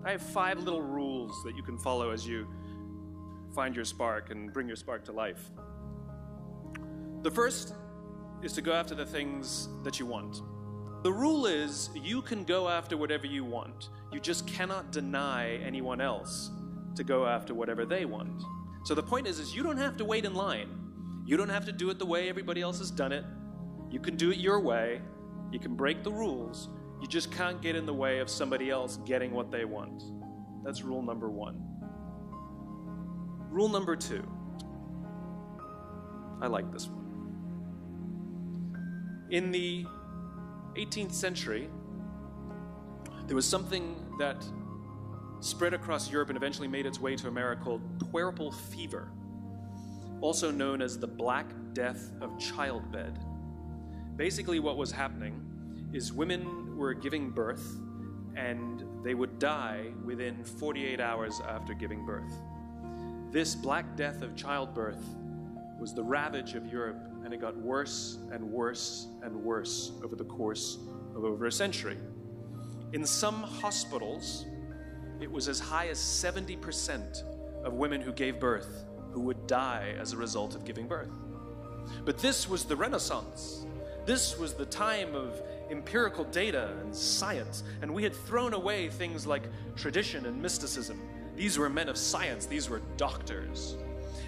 I have 5 little rules that you can follow as you find your spark and bring your spark to life. The first is to go after the things that you want. The rule is you can go after whatever you want. You just cannot deny anyone else to go after whatever they want. So the point is you don't have to wait in line. You don't have to do it the way everybody else has done it. You can do it your way. You can break the rules. You just can't get in the way of somebody else getting what they want. That's rule number 1. Rule number 2. I like this one. In the 18th century, there was something that spread across Europe and eventually made its way to America called puerperal fever, also known as the Black Death of childbed. Basically what was happening is women were giving birth and they would die within 48 hours after giving birth. This Black Death of childbirth was the ravage of Europe, and it got worse and worse and worse over the course of over a century. In some hospitals, it was as high as 70% of women who gave birth who would die as a result of giving birth. But this was the Renaissance. This was the time of empirical data and science, and we had thrown away things like tradition and mysticism. These were men of science, these were doctors.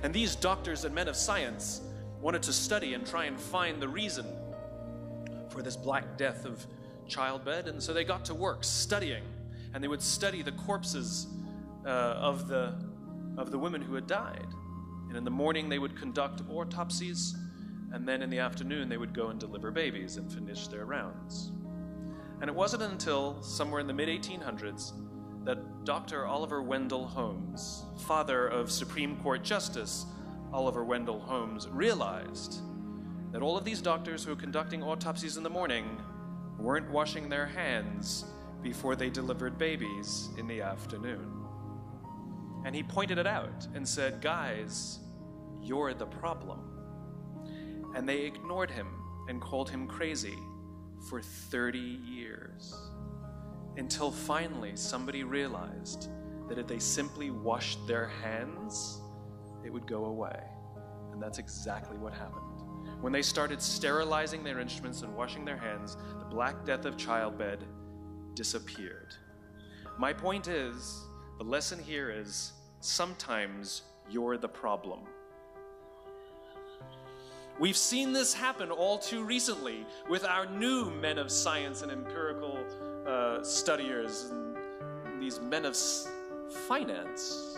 And these doctors and men of science wanted to study and try and find the reason for this Black Death of childbed, and so they got to work studying, and they would study the corpses of the women who had died. And in the morning they would conduct autopsies, and then in the afternoon they would go and deliver babies and finish their rounds. And it wasn't until somewhere in the mid-1800s that Dr. Oliver Wendell Holmes, father of Supreme Court Justice Oliver Wendell Holmes, realized that all of these doctors who were conducting autopsies in the morning weren't washing their hands before they delivered babies in the afternoon. And he pointed it out and said, "Guys, you're the problem." And they ignored him and called him crazy for 30 years. Until finally somebody realized that if they simply washed their hands, it would go away. And that's exactly what happened. When they started sterilizing their instruments and washing their hands, the Black Death of childbed disappeared. My point is, the lesson here is, sometimes you're the problem. We've seen this happen all too recently with our new men of science and empirical studiers, and these men of finance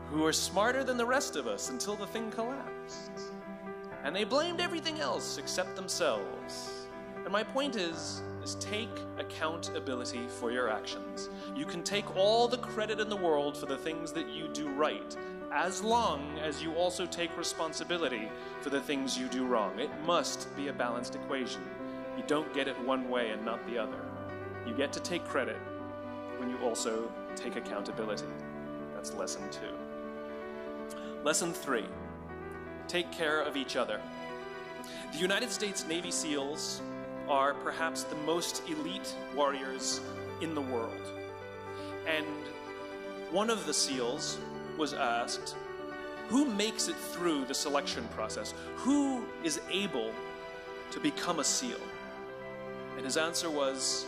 who are smarter than the rest of us until the thing collapsed. And they blamed everything else except themselves. And my point is take accountability for your actions. You can take all the credit in the world for the things that you do right, as long as you also take responsibility for the things you do wrong. It must be a balanced equation. You don't get it one way and not the other. You get to take credit when you also take accountability. That's lesson 2. Lesson 3, take care of each other. The United States Navy SEALs are perhaps the most elite warriors in the world. And one of the SEALs was asked, who makes it through the selection process? Who is able to become a SEAL? And his answer was,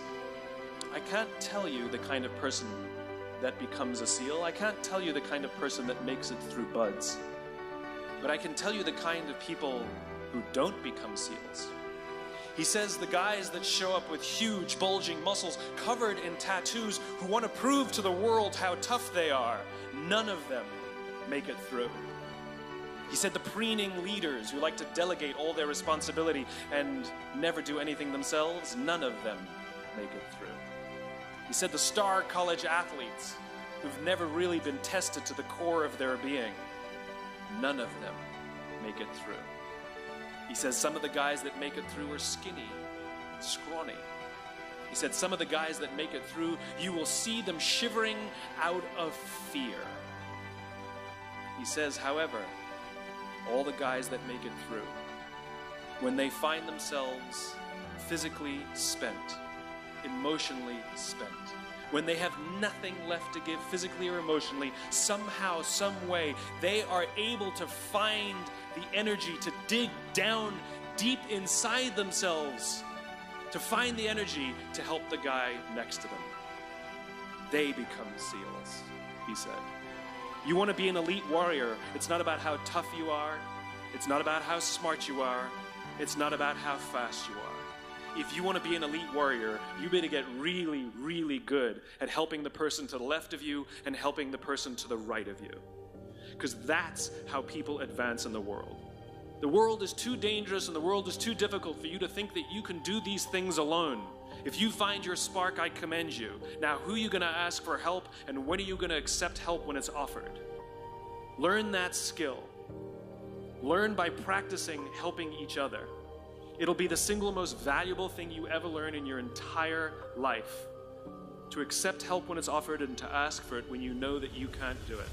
I can't tell you the kind of person that becomes a SEAL. I can't tell you the kind of person that makes it through BUD/S. But I can tell you the kind of people who don't become SEALs. He says the guys that show up with huge, bulging muscles covered in tattoos who want to prove to the world how tough they are, none of them make it through. He said the preening leaders who like to delegate all their responsibility and never do anything themselves, none of them make it through. He said the star college athletes who've never really been tested to the core of their being, none of them make it through. He says some of the guys that make it through are skinny, scrawny. He said some of the guys that make it through, you will see them shivering out of fear. He says, however, all the guys that make it through, when they find themselves physically spent, emotionally spent, when they have nothing left to give physically or emotionally, somehow, some way, they are able to find the energy to dig down deep inside themselves, to find the energy to help the guy next to them. They become SEALs, he said. You want to be an elite warrior. It's not about how tough you are. It's not about how smart you are. It's not about how fast you are. If you want to be an elite warrior, you better get really, really good at helping the person to the left of you and helping the person to the right of you. Because that's how people advance in the world. The world is too dangerous and the world is too difficult for you to think that you can do these things alone. If you find your spark, I commend you. Now, who are you going to ask for help, and when are you going to accept help when it's offered? Learn that skill. Learn by practicing helping each other. It'll be the single most valuable thing you ever learn in your entire life. To accept help when it's offered and to ask for it when you know that you can't do it.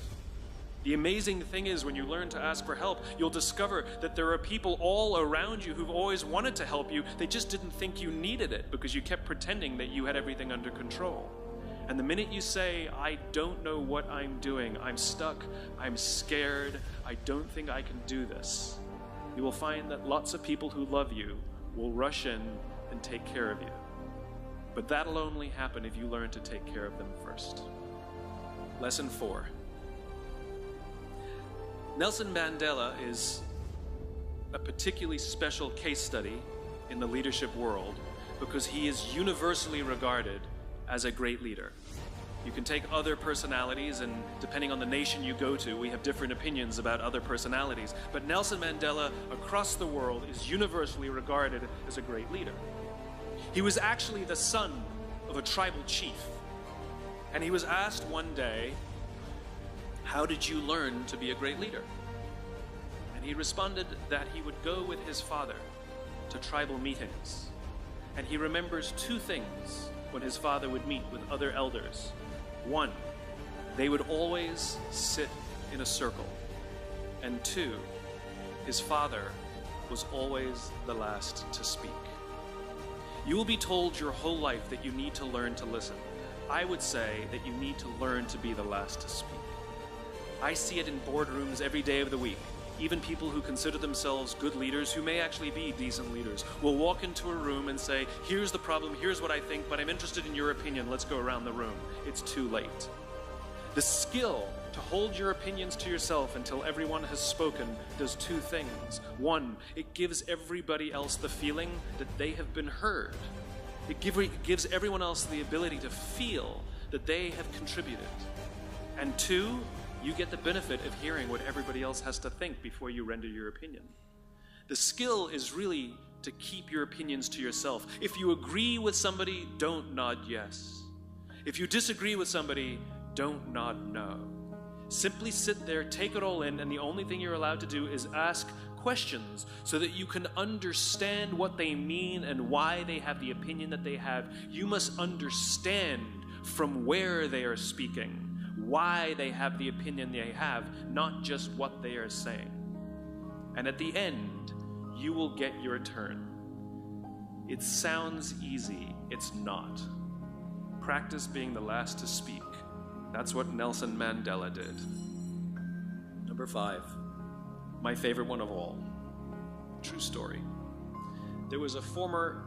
The amazing thing is, when you learn to ask for help, you'll discover that there are people all around you who've always wanted to help you. They just didn't think you needed it because you kept pretending that you had everything under control. And the minute you say, I don't know what I'm doing, I'm stuck, I'm scared, I don't think I can do this, you will find that lots of people who love you will rush in and take care of you. But that'll only happen if you learn to take care of them first. Lesson 4. Nelson Mandela is a particularly special case study in the leadership world because he is universally regarded as a great leader. You can take other personalities, and depending on the nation you go to, we have different opinions about other personalities. But Nelson Mandela, across the world, is universally regarded as a great leader. He was actually the son of a tribal chief. And he was asked one day, how did you learn to be a great leader? And he responded that he would go with his father to tribal meetings. And he remembers two things when his father would meet with other elders. One, they would always sit in a circle. And two, his father was always the last to speak. You will be told your whole life that you need to learn to listen. I would say that you need to learn to be the last to speak. I see it in boardrooms every day of the week. Even people who consider themselves good leaders, who may actually be decent leaders, will walk into a room and say, here's the problem, here's what I think, but I'm interested in your opinion, let's go around the room. It's too late. The skill to hold your opinions to yourself until everyone has spoken does two things. One, it gives everybody else the feeling that they have been heard. It gives everyone else the ability to feel that they have contributed. And two, you get the benefit of hearing what everybody else has to think before you render your opinion. The skill is really to keep your opinions to yourself. If you agree with somebody, don't nod yes. If you disagree with somebody, don't nod no. Simply sit there, take it all in, and the only thing you're allowed to do is ask questions so that you can understand what they mean and why they have the opinion that they have. You must understand from where they are speaking, why they have the opinion they have, not just what they are saying. And at the end, you will get your turn. It sounds easy. It's not. Practice being the last to speak. That's what Nelson Mandela did. Number 5, my favorite one of all. True story. There was a former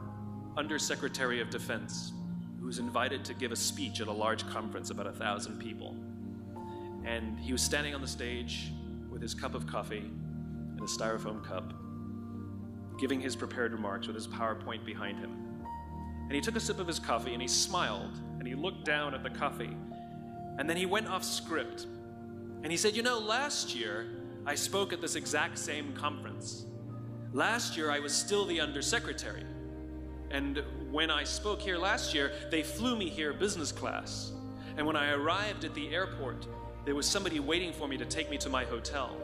Undersecretary of Defense who was invited to give a speech at a large conference, about 1,000 people. And he was standing on the stage with his cup of coffee in a styrofoam cup, giving his prepared remarks with his PowerPoint behind him. And he took a sip of his coffee and he smiled and he looked down at the coffee. And then he went off script. And he said, last year I spoke at this exact same conference. Last year I was still the undersecretary. And when I spoke here last year, they flew me here business class. And when I arrived at the airport, there was somebody waiting for me to take me to my hotel.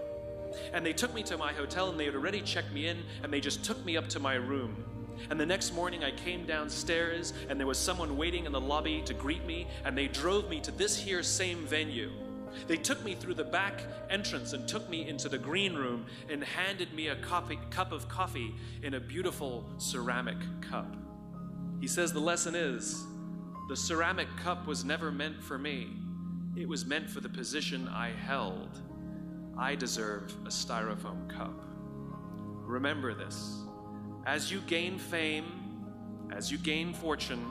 And they took me to my hotel and they had already checked me in and they just took me up to my room. And the next morning I came downstairs and there was someone waiting in the lobby to greet me and they drove me to this here same venue. They took me through the back entrance and took me into the green room and handed me a cup of coffee in a beautiful ceramic cup. He says the lesson is, The ceramic cup was never meant for me. It was meant for the position I held. I deserve a styrofoam cup. Remember this. As you gain fame, as you gain fortune,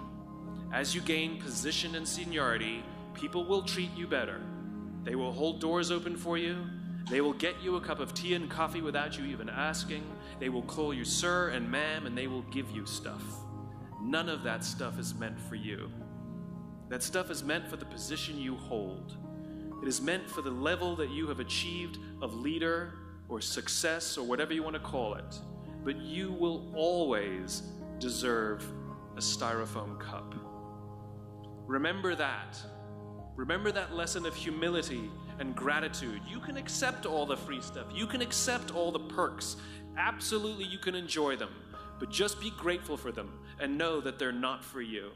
as you gain position and seniority, people will treat you better. They will hold doors open for you. They will get you a cup of tea and coffee without you even asking. They will call you sir and ma'am, and they will give you stuff. None of that stuff is meant for you. That stuff is meant for the position you hold. It is meant for the level that you have achieved of leader or success or whatever you want to call it. But you will always deserve a styrofoam cup. Remember that. Remember that lesson of humility and gratitude. You can accept all the free stuff. You can accept all the perks. Absolutely, you can enjoy them. But just be grateful for them and know that they're not for you.